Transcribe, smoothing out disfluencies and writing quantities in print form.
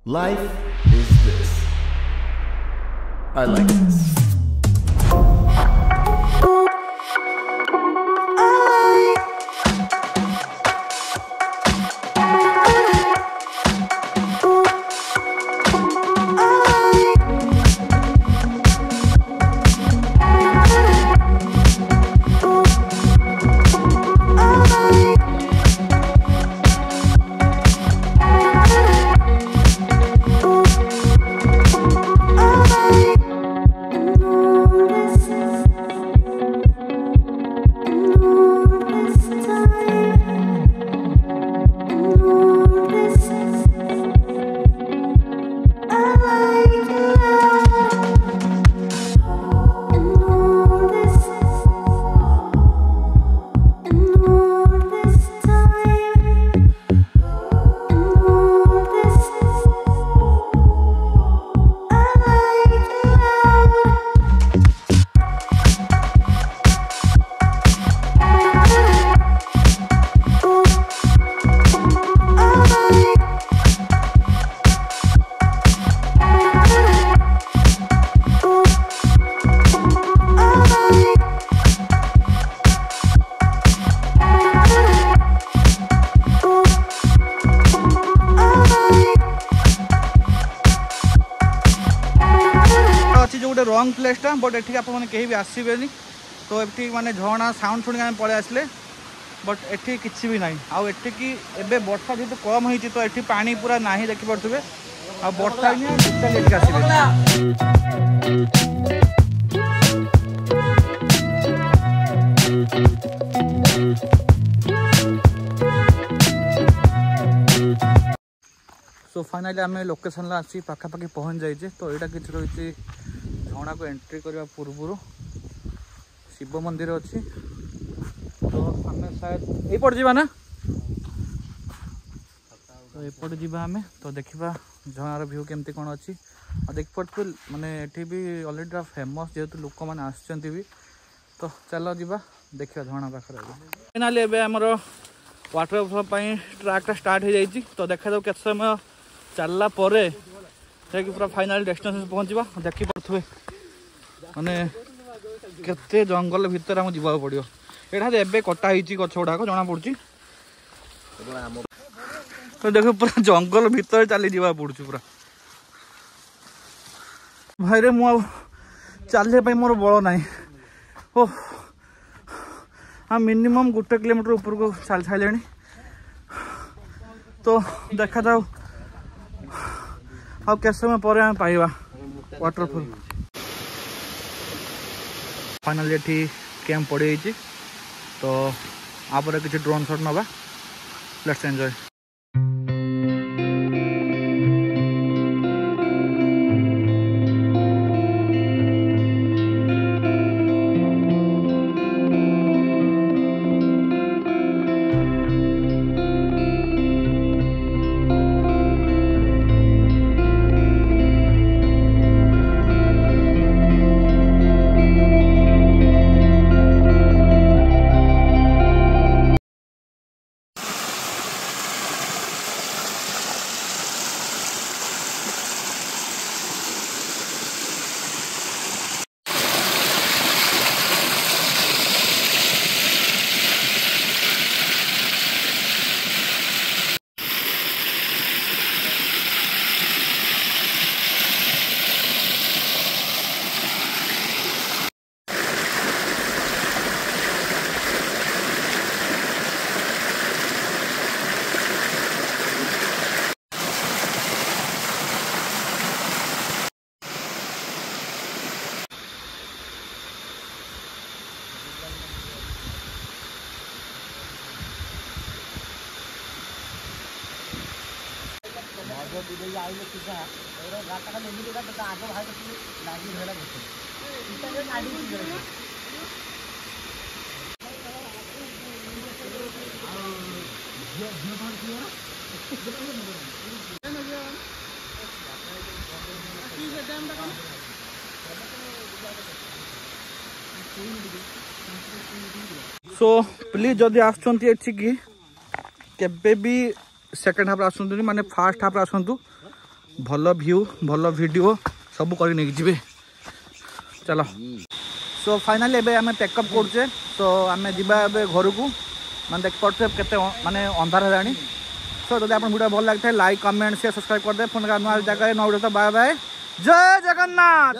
Life is this. I like this. गोटे रंग प्लेसटा but एठी आप कहीं भी आसबेनि तो ये माने झरणा साउंड शुणी आम पलि आसले बट एठी किसी भी ना आउ एठी की एबे वर्षा जेहेतु कम होती तो एठी पानी पूरा ना देखी पड़े आ वर्षा सो फाइनाली आम लोकेशन आसी पाखापाखि पहुँच जाइए तो यहाँ किसी रही झरणा को एंट्री करने पूर्व शिव मंदिर अच्छी तो आम शायद यपट जावा ना तो यपट जावा आम तो देखा झरणार भ्यू केमती कौन अच्छी और देख पड़े माने ये भी अलरेडी फेमस जेहेतु लोक मैंने आसुँच भी तो चलो जा देखा झरणा पाखे फाइनाली एवं आमर वाटरफॉल ट्रैकटा स्टार्ट हो जाए तो देखा जाऊ के समय चलला परे पूरा फाइनाल डेस्टिनेशन पहुँचवा देखी पड़े माने केते जंगल भितर आम जावा पड़ो यहाँ एवं कटाई गछ गुड़ाक जना पड़ी तो देख पूरा जंगल भितर चली जावा पड़ू पूरा भाई मु चलने मोर बल ना ओ हाँ मिनिमम 1 किलोमीटर ऊपर को चल सारे तो देखा जाऊ आ के समय पर आम पाइबा वाटरफॉल फाइनली ये कैंप पड़ी तो आप किसी ड्रोन शॉट नवा लेट्स एंजॉय सो प्लीज जदि आसुँच भी सेकेंड हाफ आसतु माने फास्ट हाफ आसतु भल व्यू भल वीडियो सब कर नहीं जी चलो सो फाइनाली एबे आम पैकअप करचे तो आम जा घर को मैंने देख पड़े के माने अंधार है सो जब आप वीडियो भल लगे लाइक कमेंट शेयर सब्सक्राइब करदे फोन का नुआ जगह नौ बाय बाय जय जगन्नाथ।